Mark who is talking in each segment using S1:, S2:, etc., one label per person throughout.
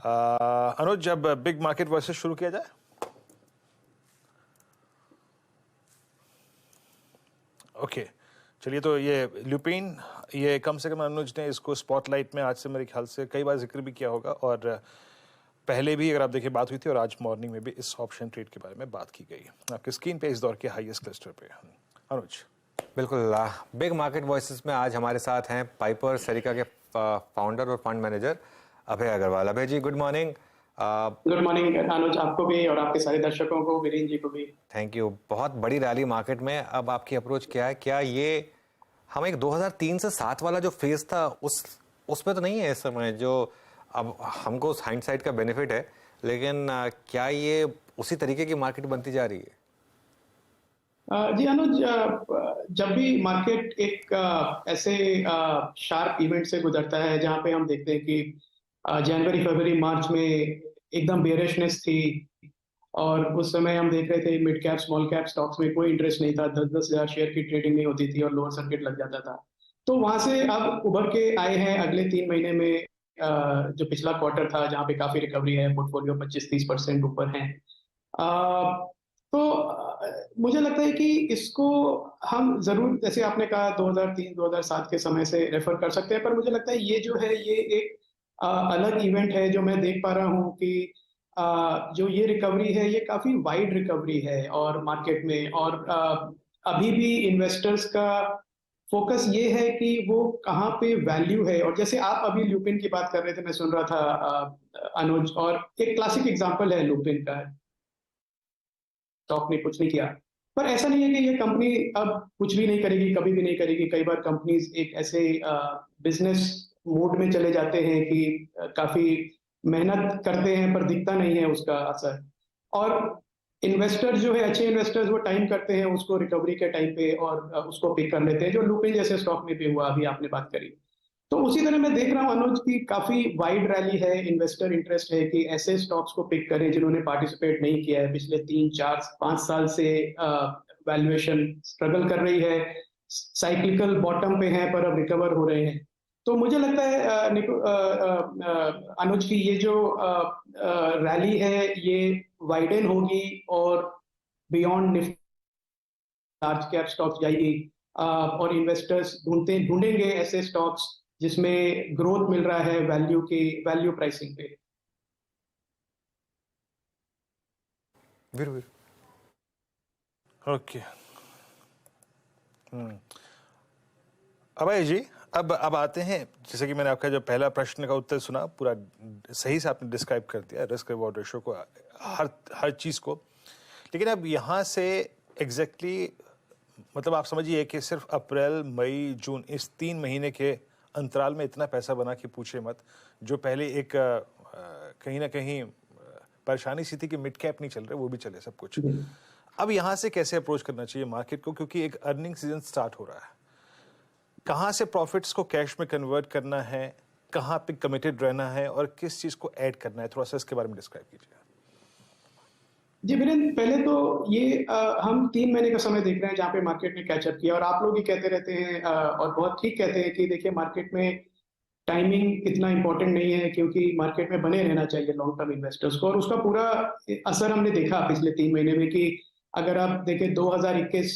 S1: अनुज, जब big market versus शुरू किया जाए। ओके, चलिए। तो ये ल्यूपिन, ये कम से कम अनुज ने इसको स्पॉटलाइट में आज से मेरे ख्याल से कई बार जिक्र भी किया होगा, और पहले भी अगर आप देखिए बात हुई थी, और आज मॉर्निंग में भी इस ऑप्शन ट्रेड के बारे में बात की गई आपकी स्क्रीन पे इस दौर के हाईएस्ट क्लस्टर पे। अनुज,
S2: बिल्कुल। बिग मार्केट वॉइसेस में आज हमारे साथ हैं पाइपर सरिका के फाउंडर और फंड मैनेजर अभय अग्रवाल। अभय जी, गुड मॉर्निंग।
S3: गुड मॉर्निंग अनुज, आपको भी और आपके सारे दर्शकों को, वीरेंद्र जी को भी।
S2: Thank you. बहुत बड़ी रैली मार्केट में, अब आपकी अप्रोच क्या है? क्या ये हम एक 2003 से 7 वाला जो फेज था उस पे तो नहीं है इस समय, जो अब हमको हाइंडसाइट का बेनिफिट है, लेकिन क्या ये उसी तरीके की मार्केट बनती जा रही है?
S3: जी अनुज, जब भी मार्केट एक ऐसे शार्प इवेंट से गुजरता है जहां पे हम देखते हैं कि जनवरी फरवरी मार्च में एकदम बेयरिशनेस थी, और उस समय हम देख रहे थे mid cap small cap stocks में कोई इंटरेस्ट नहीं था, 10-10 हजार शेयर की ट्रेडिंग नहीं होती थी और लोअर सर्किट लग जाता था। तो वहां से अब उभर के आए हैं अगले 3 महीने में जो पिछला क्वार्टर था जहां पे काफी रिकवरी है, पोर्टफोलियो 25-30% ऊपर है। तो मुझे लगता है कि इसको हम जरूर, जैसे आपने कहा, 2003-2007 के समय से रेफर कर सकते हैं, पर मुझे लगता है ये जो है ये एक अलग इवेंट है जो मैं देख पा रहा हूँ कि जो ये रिकवरी है ये काफी वाइड रिकवरी है और मार्केट में, और अभी भी इन्वेस्टर्स का फोकस ये है कि वो कहाँ पे वैल्यू है। और जैसे आप अभी लुपिन की बात कर रहे थे, मैं सुन रहा था अनुज, और एक क्लासिक एग्जांपल है लुपिन का। स्टॉक ने कुछ नहीं किया, पर ऐसा नहीं है कि ये कंपनी अब कुछ भी नहीं करेगी, कभी भी नहीं करेगी। कई बार कंपनीज एक ऐसे बिजनेस मोड में चले जाते हैं कि काफी मेहनत करते हैं पर दिखता नहीं है उसका असर, और इन्वेस्टर्स जो है, अच्छे इन्वेस्टर्स, वो टाइम करते हैं उसको रिकवरी के टाइम पे और उसको पिक कर लेते हैं, जो लुपिन जैसे स्टॉक में भी हुआ, अभी आपने बात करी। तो उसी तरह मैं देख रहा हूँ अनुज की काफी वाइड रैली है, इन्वेस्टर इंटरेस्ट है कि ऐसे स्टॉक्स को पिक करें जिन्होंने पार्टिसिपेट नहीं किया है पिछले 3-4-5 साल से। वैल्यूएशन स्ट्रगल कर रही है, साइक्लिकल बॉटम पे है पर अब रिकवर हो रहे हैं। तो मुझे लगता है अनुज की ये जो रैली है ये वाइडन होगी और beyond Nifty large cap stocks जाएगी, और इन्वेस्टर्स ढूंढेंगे ऐसे स्टॉक्स जिसमें ग्रोथ मिल रहा है वैल्यू प्राइसिंग पे।
S1: ओके। अभय जी, अब आते हैं, जैसे कि मैंने आपका जो पहला प्रश्न का उत्तर सुना, पूरा सही से आपने डिस्क्राइब कर दिया रिस्क रिवॉर्ड रेशो को, हर चीज को। लेकिन अब यहाँ से एग्जैक्टली मतलब आप समझिए कि सिर्फ अप्रैल मई जून इस 3 महीने के अंतराल में इतना पैसा बना कि पूछे मत। जो पहले एक कहीं ना कहीं परेशानी सी थी कि मिड कैप नहीं चल रहे, वो भी चले सब कुछ। अब यहाँ से कैसे अप्रोच करना चाहिए मार्केट को, क्योंकि एक अर्निंग सीजन स्टार्ट हो रहा है। कहाँ से प्रॉफिट्स को कैश में कन्वर्ट करना है, कहाँ पे कमिटेड रहना है, और किस चीज को ऐड करना है, थोड़ा सा इसके बारे में डिस्क्राइब कीजिए।
S3: जी वीरेंद्र, पहले तो ये हम 3 महीने का समय देख रहे हैं जहाँ पे मार्केट ने कैचअप किया, और आप लोग ही कहते रहते हैं और बहुत ठीक कहते हैं कि देखिए मार्केट में टाइमिंग इतना इंपॉर्टेंट नहीं है, क्योंकि मार्केट में बने रहना चाहिए लॉन्ग टर्म इन्वेस्टर्स को। और उसका पूरा असर हमने देखा पिछले 3 महीने में कि अगर आप देखें 2021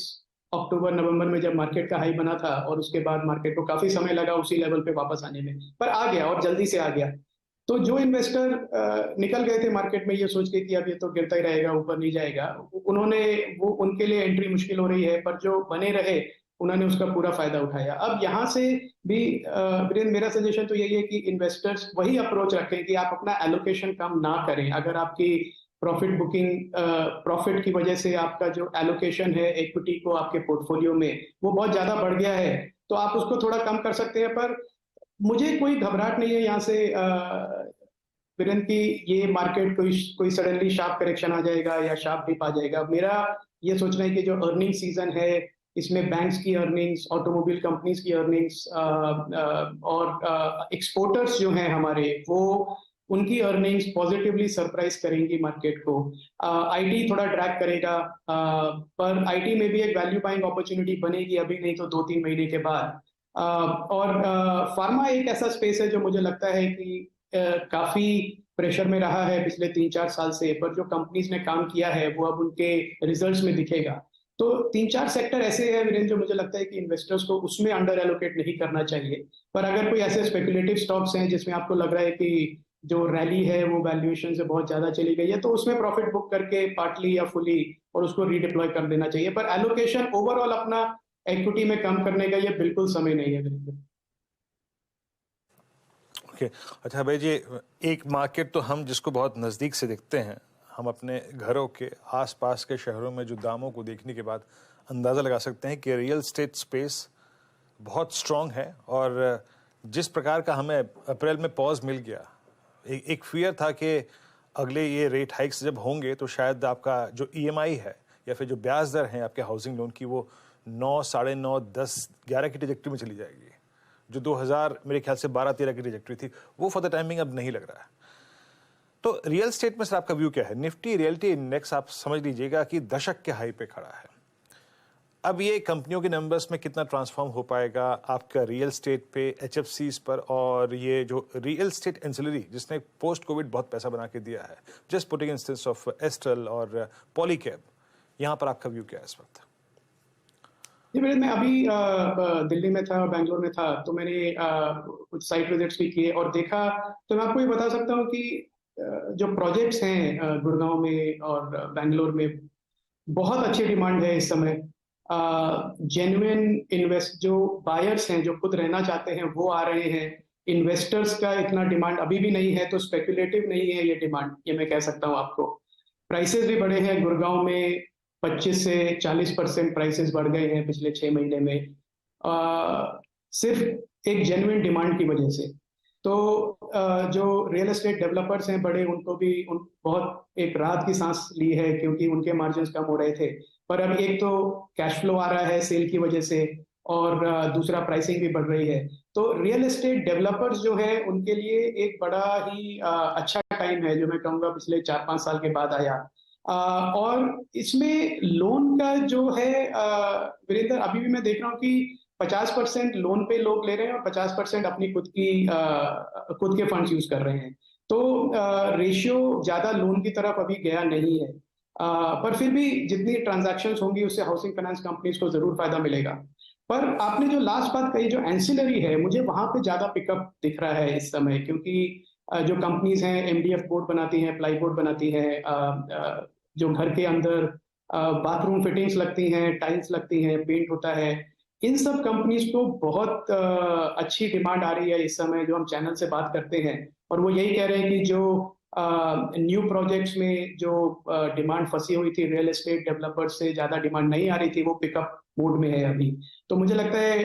S3: अक्टूबर नवंबर में जब मार्केट का हाई बना था, और उसके बाद मार्केट को काफी समय लगा उसी लेवल पे वापस आने में, पर आ गया और जल्दी से आ गया। तो जो इन्वेस्टर निकल गए थे मार्केट में ये सोच के कि अब ये तो गिरता ही रहेगा, ऊपर नहीं जाएगा, उनके लिए एंट्री मुश्किल हो रही है, पर जो बने रहे उन्होंने उसका पूरा फायदा उठाया। अब यहाँ से भी वीरेंद्र, मेरा सजेशन तो यही है कि इन्वेस्टर्स वही अप्रोच रखें कि आप अपना एलोकेशन कम ना करें। अगर आपकी प्रॉफिट बुकिंग, प्रॉफिट की वजह से आपका जो एलोकेशन है इक्विटी को आपके पोर्टफोलियो में वो बहुत ज्यादा बढ़ गया है, तो आप उसको थोड़ा कम कर सकते हैं। पर मुझे कोई घबराहट नहीं है यहाँ से वीरेंद्र की ये मार्केट कोई सडनली शार्प करेक्शन आ जाएगा या शार्प डिप आ जाएगा। मेरा ये सोचना है कि जो अर्निंग सीजन है इसमें बैंक्स की अर्निंग्स, ऑटोमोबाइल कंपनीज की अर्निंग्स और एक्सपोर्टर्स जो हैं हमारे, वो उनकी अर्निंग्स पॉजिटिवली सरप्राइज करेंगी मार्केट को। आईटी थोड़ा ड्रैग करेगा, पर आईटी में भी एक वैल्यू बाइंग अपॉर्चुनिटी बनेगी, अभी नहीं तो 2-3 महीने के बाद। और फार्मा एक ऐसा स्पेस है जो मुझे लगता है कि काफी प्रेशर में रहा है पिछले 3-4 साल से, पर जो कंपनीज ने काम किया है वो अब उनके रिजल्ट्स में दिखेगा। तो 3-4 सेक्टर ऐसे हैं वीरेंद्र, जो मुझे लगता है कि इन्वेस्टर्स को उसमें अंडर एलोकेट नहीं करना चाहिए। पर अगर कोई ऐसे स्पेकुलेटिव स्टॉक्स हैं जिसमें आपको लग रहा है कि जो रैली है वो वैल्यूएशन से बहुत ज्यादा चली गई है, तो उसमें प्रॉफिट बुक करके पार्टली या फुली और उसको रीडिप्लॉय कर देना चाहिए। पर एलोकेशन ओवरऑल अपना इक्विटी में कम करने का ये बिल्कुल समय नहीं है वीरेंद्र।
S1: ओके, अच्छा भाई जी, एक मार्केट तो हम जिसको बहुत नज़दीक से देखते हैं, हम अपने घरों के आसपास के शहरों में जो दामों को देखने के बाद अंदाज़ा लगा सकते हैं कि रियल एस्टेट स्पेस बहुत स्ट्रॉन्ग है। और जिस प्रकार का हमें अप्रैल में पॉज मिल गया, एक फियर था कि अगले ये रेट हाइक्स जब होंगे तो शायद आपका जो ईएमआई है या फिर जो ब्याज दर है आपके हाउसिंग लोन की, वो 9, 9.5, 10, 11 की ट्रैजेक्टरी में चली जाएगी। जो 2000 मेरे ख्याल से 12-13 की ट्रैजेक्टरी थी, वो फॉर द टाइमिंग अब नहीं लग रहा है। तो रियल एस्टेट में सर आपका व्यू क्या है? निफ्टी रियलिटी इंडेक्स आप समझ लीजिएगा कि दशक के हाई पे खड़ा है। अब ये कंपनियों के नंबर्स में कितना ट्रांसफॉर्म हो पाएगा आपका रियल एस्टेट पे, एचएफसीज पर, और ये जो रियल एस्टेट एंसिलरी जिसने पोस्ट कोविड बहुत पैसा बना के दिया है, just putting instance of astral और पॉलीकैब, यहाँ पर आपका व्यू क्या है इस वक्त?
S3: जी मैं अभी दिल्ली में था, बैंगलोर में था, तो मैंने कुछ साइट विजिट्स भी किए और देखा। तो मैं आपको ये बता सकता हूँ कि जो प्रोजेक्ट्स हैं गुड़गांव में और बैंगलोर में, बहुत अच्छी डिमांड है इस समय। जेन्युइन इन्वेस्ट जो बायर्स हैं, जो खुद रहना चाहते हैं, वो आ रहे हैं। इन्वेस्टर्स का इतना डिमांड अभी भी नहीं है, तो स्पेकुलेटिव नहीं है ये डिमांड, ये मैं कह सकता हूँ आपको। प्राइसेस भी बढ़े हैं गुड़गांव में, 25 से 40% प्राइसेस बढ़ गए हैं पिछले 6 महीने में, सिर्फ एक जेन्युइन डिमांड की वजह से। तो जो रियल एस्टेट डेवलपर्स हैं बड़े, उनको भी बहुत एक राहत की सांस ली है, क्योंकि उनके मार्जिन्स कम हो रहे थे। पर अब एक तो कैश फ्लो आ रहा है सेल की वजह से, और दूसरा प्राइसिंग भी बढ़ रही है। तो रियल एस्टेट डेवलपर्स जो है उनके लिए एक बड़ा ही अच्छा टाइम है, जो मैं कहूँगा पिछले 4-5 साल के बाद आया। और इसमें लोन का जो है वीरेंद्र, अभी भी मैं देख रहा हूँ कि 50% लोन पे लोग ले रहे हैं और 50% अपनी खुद के फंड्स यूज कर रहे हैं। तो रेशियो ज्यादा लोन की तरफ अभी गया नहीं है। पर फिर भी जितनी ट्रांजैक्शंस होंगी उससे हाउसिंग फाइनेंस कंपनीज को जरूर फायदा मिलेगा। पर आपने जो लास्ट बात कही, जो एंसिलरी है, मुझे वहां पे ज्यादा पिकअप दिख रहा है इस समय, क्योंकि जो कंपनीज हैं एमडीएफ बोर्ड बनाती हैं, प्लाई बोर्ड बनाती हैं, जो घर के अंदर बाथरूम फिटिंग्स लगती हैं, टाइल्स लगती हैं, पेंट होता है, इन सब कंपनीज को बहुत अच्छी डिमांड आ रही है इस समय, जो हम चैनल से बात करते हैं। और वो यही कह रहे हैं कि जो न्यू प्रोजेक्ट्स में जो डिमांड फंसी हुई थी, रियल एस्टेट डेवलपर्स से ज्यादा डिमांड नहीं आ रही थी, वो पिकअप मूड में है अभी। तो मुझे लगता है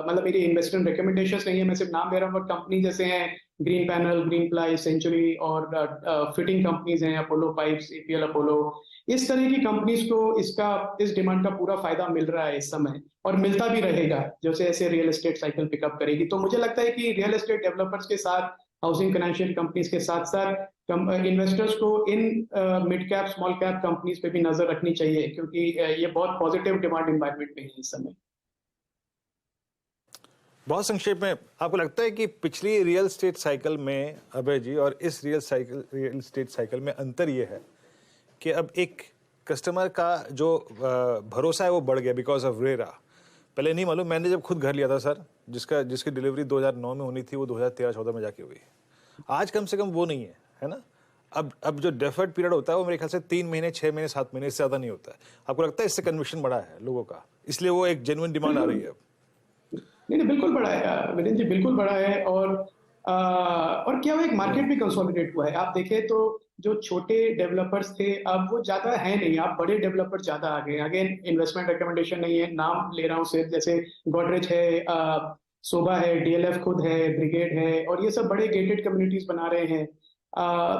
S3: मतलब मेरी इन्वेस्टमेंट रिकमेंडेशंस नहीं है, मैं सिर्फ नाम ले रहा हूँ, कंपनी जैसे हैं Green Panel, Green Ply, Century, और फिटिंग कंपनीज हैं अपोलो पाइप्स, एपीएल अपोलो, इस तरह की कंपनीज को इस डिमांड का पूरा फायदा मिल रहा है इस समय, और मिलता भी रहेगा जैसे ऐसे रियल एस्टेट साइकिल पिकअप करेगी। तो मुझे लगता है कि रियल एस्टेट डेवलपर्स के साथ, हाउसिंग फाइनेंशियल कंपनीज के साथ साथ इन्वेस्टर्स को in mid cap, small cap companies पे भी नजर रखनी चाहिए, क्योंकि ये बहुत पॉजिटिव डिमांड एनवायरनमेंट में है इस समय।
S1: बहुत संक्षेप में, आपको लगता है कि पिछली रियल एस्टेट साइकिल में अभय जी और इस रियल एस्टेट साइकिल में अंतर ये है कि अब एक कस्टमर का जो भरोसा है वो बढ़ गया बिकॉज ऑफ रेरा? पहले नहीं मालूम, मैंने जब खुद घर लिया था सर, जिसकी डिलीवरी 2009 में होनी थी, वो 2013-14 में जाके हुई। आज कम से कम वो नहीं है ना? अब जो डेफर्ड पीरियड होता है वो मेरे ख्याल से 3 महीने, 6 महीने, 7 महीने से ज़्यादा नहीं होता है। आपको लगता है इससे कन्विक्शन बढ़ा है लोगों का, इसलिए वो एक जेन्युइन डिमांड आ रही है?
S3: नहीं, बिल्कुल बड़ा है विरेंद्र जी, बिल्कुल बड़ा है। और क्या, वो एक मार्केट भी कंसोलिडेट हुआ है। आप देखें तो जो छोटे डेवलपर्स थे अब वो ज्यादा है नहीं, आप बड़े डेवलपर ज्यादा आ गए। अगेन इन्वेस्टमेंट रिकमेंडेशन नहीं है, नाम ले रहा हूँ सिर्फ, जैसे गोदरेज है, सोबा है, डीएलएफ खुद है, ब्रिगेड है, और ये सब बड़े गेटेड कम्युनिटीज बना रहे हैं।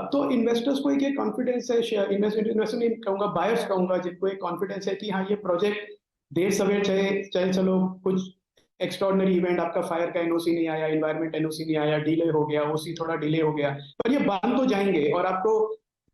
S3: तो इन्वेस्टर्स को एक कॉन्फिडेंस है, इन्वेस्टर नहीं कहूंगा, बायर्स कहूंगा, जिनको एक कॉन्फिडेंस है कि हाँ ये प्रोजेक्ट देर सवेर चाहे चलो, कुछ एक्स्ट्रॉर्डनरी इवेंट, आपका फायर का एनओसी नहीं आया, एनवायरमेंट एनओसी नहीं आया, डिले हो गया, ओसी थोड़ा डिले हो गया, पर ये बन तो जाएंगे और आपको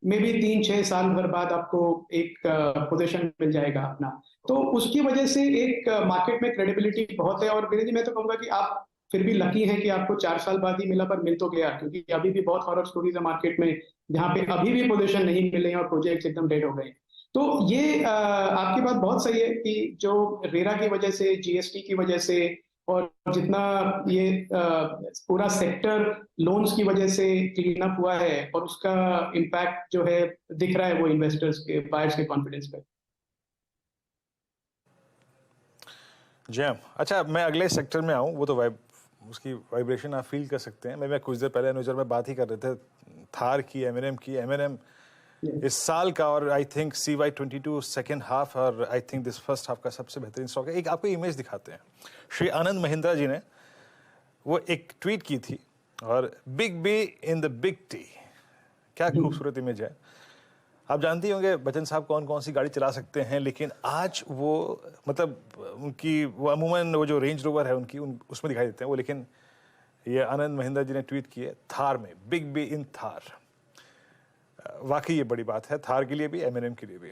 S3: मे बी 3-6 साल भर बाद आपको एक पोजीशन मिल जाएगा अपना। तो उसकी वजह से एक मार्केट में क्रेडिबिलिटी बहुत है। और विनय जी, मैं तो कहूंगा कि आप फिर भी लकी हैं कि आपको 4 साल बाद ही मिला, पर मिल तो गया, क्योंकि अभी भी बहुत हॉरर स्टोरीज है मार्केट में जहाँ पे अभी भी पोजीशन नहीं मिले हैं और प्रोजेक्ट्स एकदम डेड हो गए। तो ये आपकी बात बहुत सही है कि जो रेरा की वजह से, जीएसटी की वजह से, और जितना ये पूरा सेक्टर लोन्स की वजह से क्लीन अप हुआ है, और उसका इम्पैक्ट जो है दिख रहा है वो इन्वेस्टर्स के, बायर्स के कॉन्फिडेंस पे।
S1: जैम, अच्छा मैं अगले सेक्टर में आऊँ, वो तो उसकी वाइब्रेशन आप फील कर सकते हैं। मैं कुछ देर पहले अनुजर में बात ही कर रहे थे थार की, एमएनएम इस साल का, और I think CY22 second half और I think this first half का सबसे बेहतरीन स्टॉक है। एक आपको इमेज दिखाते हैं, श्री आनंद महिंद्रा जी ने वो एक ट्वीट की थी, और big be in the big T, क्या खूबसूरत इमेज है। आप जानती होंगे बच्चन साहब कौन कौन सी गाड़ी चला सकते हैं, लेकिन आज वो मतलब उनकी वो अमूमन वो जो रेंज रोवर है उनकी उसमें दिखाई देते हैं वो, लेकिन ये आनंद महिंद्रा जी ने ट्वीट किए थार में, बिग बी इन थार। वाकई ये बड़ी बात है थार के लिए भी, एमएनएम के लिए भी।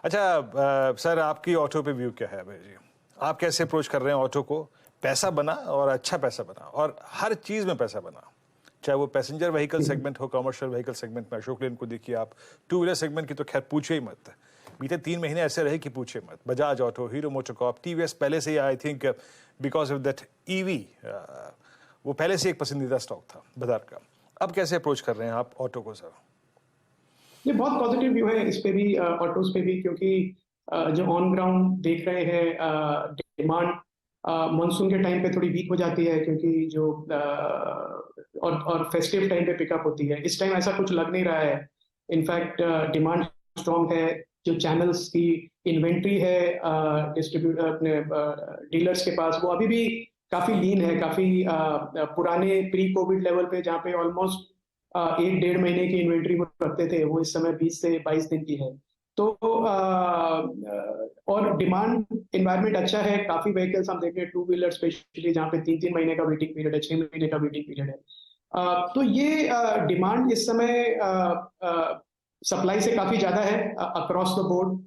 S1: अच्छा सर, आपकी ऑटो पे व्यू क्या है भाई जी? आप कैसे अप्रोच कर रहे हैं ऑटो को? पैसा बना और अच्छा पैसा बना, और हर चीज में पैसा बना, चाहे वो पैसेंजर व्हीकल सेगमेंट हो, कमर्शियल व्हीकल सेगमेंट में अशोक लेन को देखिए आप, टू व्हीलर सेगमेंट की तो खैर पूछे ही मत। बीते 3 महीने ऐसे रहे कि पूछे मत। Bajaj auto, Hero MotoCorp, TVS पहले से ही I think because of that EV वो पहले से एक पसंदीदा स्टॉक था बाजार का। अब कैसे अप्रोच कर रहे हैं आप ऑटो को सर?
S3: ये बहुत पॉजिटिव व्यू है इस पे भी, ऑटोज पे भी, क्योंकि जो ऑन ग्राउंड देख रहे हैं डिमांड मॉनसून के टाइम पे थोड़ी वीक हो जाती है, क्योंकि जो और फेस्टिव टाइम पे पिकअप होती है। इस टाइम ऐसा कुछ लग नहीं रहा है। इनफैक्ट डिमांड स्ट्रॉन्ग है। जो चैनल्स की इन्वेंट्री है अपने डीलर्स के पास, वो अभी भी काफी लीन है, काफी पुराने प्री कोविड लेवल पे, जहाँ पे ऑलमोस्ट 1-1.5 महीने की इन्वेंट्री वो रखते थे, वो इस समय 20 से 22 दिन की है। तो और डिमांड इन्वायरमेंट अच्छा है। काफी व्हीकल्स हम देख रहे हैं, टू व्हीलर स्पेशली, जहाँ पे 3-3 महीने का वेटिंग पीरियड है, 6 महीने का वेटिंग पीरियड है। तो ये डिमांड इस समय सप्लाई से काफी ज्यादा है अक्रॉस द बोर्ड।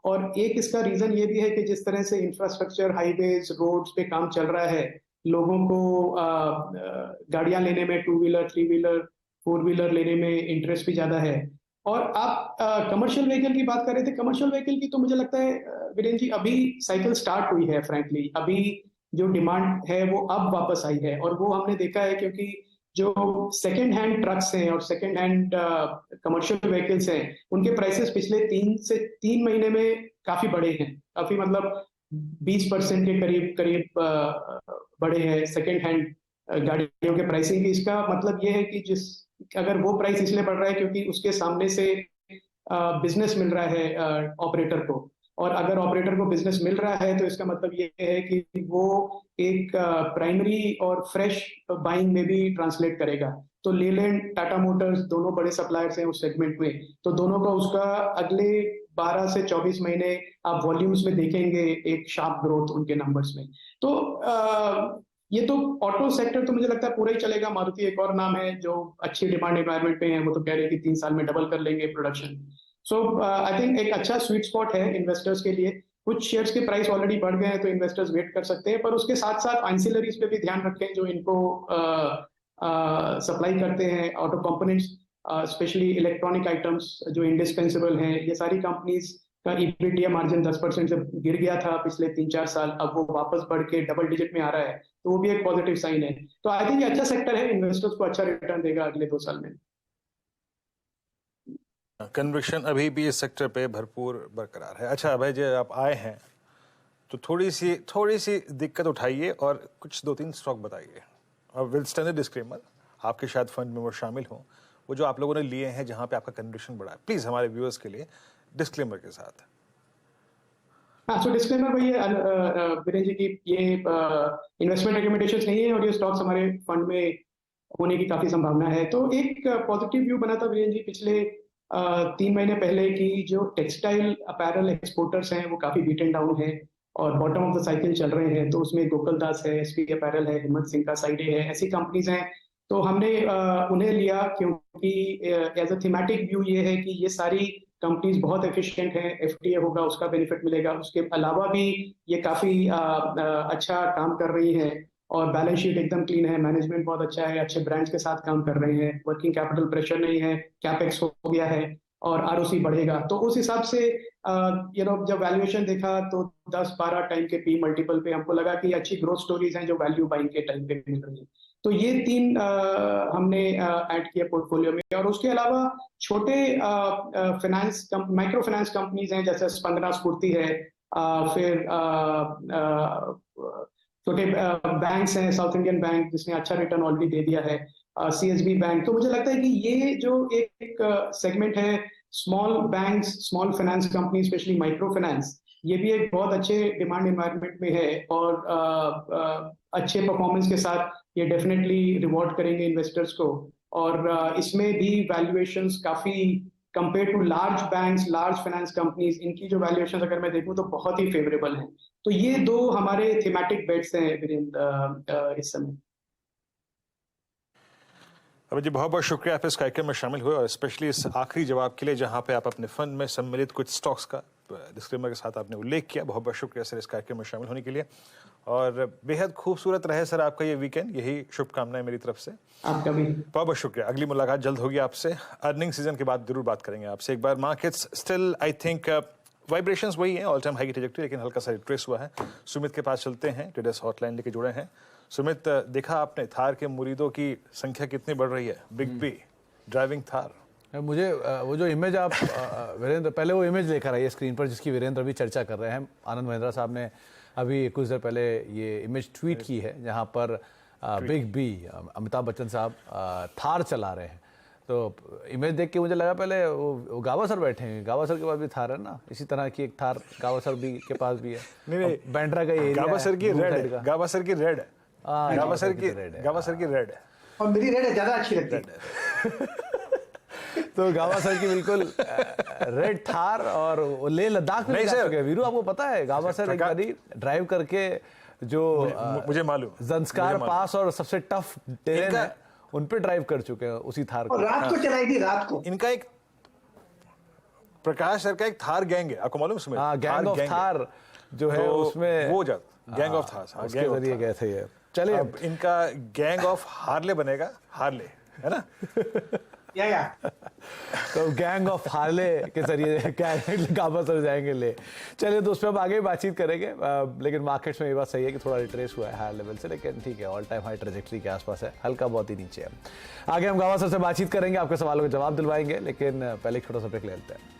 S3: और एक इसका रीजन ये भी है कि जिस तरह से इंफ्रास्ट्रक्चर, हाईवेज, रोड्स पे काम चल रहा है, लोगों को गाड़ियां लेने में, 2 व्हीलर, 3 व्हीलर, 4 व्हीलर लेने में इंटरेस्ट भी ज्यादा है। और आप कमर्शियल व्हीकल की बात कर रहे थे, कमर्शियल व्हीकल की तो मुझे लगता है वीरेंद्र जी अभी साइकिल स्टार्ट हुई है। फ्रैंकली अभी जो डिमांड है वो अब वापस आई है, और वो हमने देखा है क्योंकि जो सेकेंड हैंड ट्रक्स हैं और सेकेंड हैंड कमर्शियल व्हीकल्स हैं, उनके प्राइसेस पिछले 3 महीने में काफी बढ़े हैं। काफी मतलब 20% के करीब बढ़े हैं सेकेंड हैंड गाड़ियों के प्राइसिंग की। इसका मतलब ये है कि अगर वो प्राइस इसलिए बढ़ रहा है क्योंकि उसके सामने से बिजनेस मिल रहा है ऑपरेटर को, और अगर ऑपरेटर को बिजनेस मिल रहा है तो इसका मतलब ये है कि वो एक प्राइमरी और फ्रेश बाइंग में भी ट्रांसलेट करेगा। तो लेलैंड, टाटा मोटर्स दोनों बड़े सप्लायर्स हैं उस सेगमेंट में, तो दोनों का उसका अगले 12 से 24 महीने आप वॉल्यूम्स में देखेंगे एक शार्प ग्रोथ उनके नंबर्स में। तो ये तो ऑटो सेक्टर तो मुझे लगता है पूरा ही चलेगा। मारुति एक और नाम है जो अच्छी डिमांड एनवायरनमेंट में है, वो तो कह रहे हैं कि 3 साल में डबल कर लेंगे प्रोडक्शन। सो आई थिंक एक अच्छा स्वीट स्पॉट है इन्वेस्टर्स के लिए। कुछ शेयर्स के प्राइस ऑलरेडी बढ़ गए हैं तो इन्वेस्टर्स वेट कर सकते हैं, पर उसके साथ साथ एंसिलरीज पे भी ध्यान रखें जो इनको सप्लाई करते हैं, auto components, specially electronic items जो इंडिस्पेंसिबल हैं। ये सारी कंपनीज का EBITDA मार्जिन 10% से गिर गया था पिछले 3-4 साल, अब वो वापस बढ़ के डबल डिजिट में आ रहा है, तो वो भी एक पॉजिटिव साइन है। तो आई थिंक ये अच्छा सेक्टर है, इन्वेस्टर्स को अच्छा रिटर्न देगा अगले 2 साल में।
S1: कन्विक्शन अभी भी इस सेक्टर पे भरपूर बरकरार है। अच्छा अभय जी, आप आए हैं तो थोड़ी सी दिक्कत उठाइए और कुछ 2-3 स्टॉक बताइए, और विल स्टैंड डिस्क्लेमर, आपके शायद फंड में वो शामिल हों, वो जो आप लोगों ने लिए हैं जहां पे आपका कन्विक्शन बढ़ा है, प्लीज हमारे व्यूअर्स के लिए डिस्क्लेमर के साथ।
S3: हाँ, सो डिस्क्लेमर वही है वीरेंद्र जी की, ये इन्वेस्टमेंट रिकमेंडेशंस नहीं है, और ये स्टॉक्स हमारे फंड में होने की काफी संभावना है। तो एक पॉजिटिव व्यू बना था वीरेंद्र जी पिछले 3 महीने पहले की जो टेक्सटाइल अपैरल एक्सपोर्टर्स हैं वो काफी बीट एंड डाउन है और बॉटम ऑफ द साइकिल चल रहे हैं। तो उसमें गोकुलदास है, एसपी अपैरल है, हिम्मत सिंह का साइडे है, ऐसी कंपनीज हैं। तो हमने उन्हें लिया क्योंकि एज अ थीमेटिक व्यू ये है कि ये सारी कंपनीज बहुत एफिशिएंट हैं, एफटीए होगा उसका बेनिफिट मिलेगा, उसके अलावा भी ये काफी अच्छा काम कर रही हैं और बैलेंस शीट एकदम क्लीन है, मैनेजमेंट बहुत अच्छा है, अच्छे ब्रांड्स के साथ काम कर रहे हैं, वर्किंग कैपिटल प्रेशर नहीं है, कैपेक्स हो गया है और आरओसी बढ़ेगा। तो उस हिसाब से जब वैल्यूएशन देखा तो 10-12 टाइम के पी मल्टीपल पे हमको लगा कि अच्छी ग्रोथ स्टोरीज हैं जो वैल्यू बाइंग के टाइम पे मिल रही है। तो ये 3 हमने ऐड किया पोर्टफोलियो में। और उसके अलावा छोटे फाइनेंस माइक्रो फाइनेंस कंपनीज हैं, जैसे स्पंदना स्फूर्ति है, फिर छोटे बैंक्स हैं, साउथ इंडियन बैंक जिसने अच्छा रिटर्न ऑलरेडी दे दिया है, सीएसबी बैंक। तो मुझे लगता है कि ये जो एक सेगमेंट है small banks, small finance company, specially micro finance, ये भी एक बहुत अच्छे डिमांड एनवायरनमेंट में है और अच्छे परफॉर्मेंस के साथ ये डेफिनेटली रिवॉर्ड करेंगे इन्वेस्टर्स को। और इसमें भी वैल्यूएशंस काफी compare to large banks, large finance companies, इनकी जो वैल्यूएशंस अगर मैं देखूं तो बहुत ही फेवरेबल हैं। तो ये 2 हमारे थीमेटिक बेट्स हैं वीरेंद्र इस समय।
S1: अभी जी बहुत बहुत शुक्रिया आप इस कार्यक्रम में शामिल हुए और स्पेशली इस आखिरी जवाब के लिए जहां पे आप अपने फंड में सम्मिलित कुछ स्टॉक्स का डिस्क्लेमर के साथ आपने उल्लेख किया। बहुत बहुत शुक्रिया सर इस कार्यक्रम में शामिल होने के लिए और बेहद खूबसूरत रहे सर आपका ये वीकेंड, यही शुभकामनाएं मेरी तरफ से।
S3: आपका भी
S1: बहुत बहुत शुक्रिया। अगली मुलाकात जल्द होगी आपसे, अर्निंग सीजन के बाद जरूर बात करेंगे आपसे एक बार। Markets still I think vibrations वही हैं, ऑल टाइम हाई की ट्रैजेक्टरी, लेकिन हल्का सा रिट्रेस हुआ है। सुमित के पास चलते हैं, ट्रेडर्स हॉटलाइन लेके जुड़े हैं। सुमित, देखा आपने थार के मुरीदों की संख्या कितनी बढ़ रही है, बिग बी ड्राइविंग थार।
S4: मुझे वो जो इमेज आप वीरेंद्र, पहले वो इमेज लेकर आइए स्क्रीन पर जिसकी वीरेंद्र अभी चर्चा कर रहे हैं। आनंद महिंद्रा साहब ने अभी कुछ देर पहले ये इमेज ट्वीट की है जहां पर बिग बी अमिताभ बच्चन साहब थार चला रहे हैं। तो इमेज देख के मुझे लगा पहले वो गावस्कर बैठे हैं, गावस्कर के पास भी थार है ना, इसी तरह की एक थार गावस्कर भी के पास भी है।
S1: नहीं,
S4: बैंड्रा का एरिया,
S1: गावस्कर की रेड, गावस्कर की रेड, गावस्कर की रेड
S3: और मेरी रेड ज्यादा अच्छी लगती है।
S4: तो गावस्कर की बिल्कुल रेड थार और लेह लद्दाख में जा चुके हैं। वीरू आपको पता है गावस्कर एक बारी ड्राइव करके जो
S1: मुझे मालूम
S4: जंस्कार पास और सबसे टफ टेरेन है उन पे ड्राइव कर चुके हैं उसी थार को।
S3: रात को चलाई थी, रात को।
S1: इनका एक प्रकाश सर का एक थार गैंग है, आपको मालूम है?
S4: हाँ, गैंग ऑफ थार जो है उसमें
S1: वो गैंग ऑफ थार
S4: उसके जरिए गए थे ये। चलिए
S1: अब इनका गैंग ऑफ हार्ले बनेगा, हार्ले है ना।
S3: या
S4: तो गैंग ऑफ हार्ले के जरिए गावस्कर जाएंगे ले। चलिए तो उस पर हम आगे बातचीत करेंगे, लेकिन मार्केट्स में ये बात सही है कि थोड़ा रिट्रेस हुआ है हायर लेवल से, लेकिन ठीक है, ऑल टाइम हाई ट्रेजेक्टरी के आसपास है, हल्का बहुत ही नीचे है। आगे हम गावस्कर से बातचीत करेंगे, आपके सवालों के जवाब दिलवाएंगे, लेकिन पहले एक छोटा सा ब्रेक ले लेते हैं।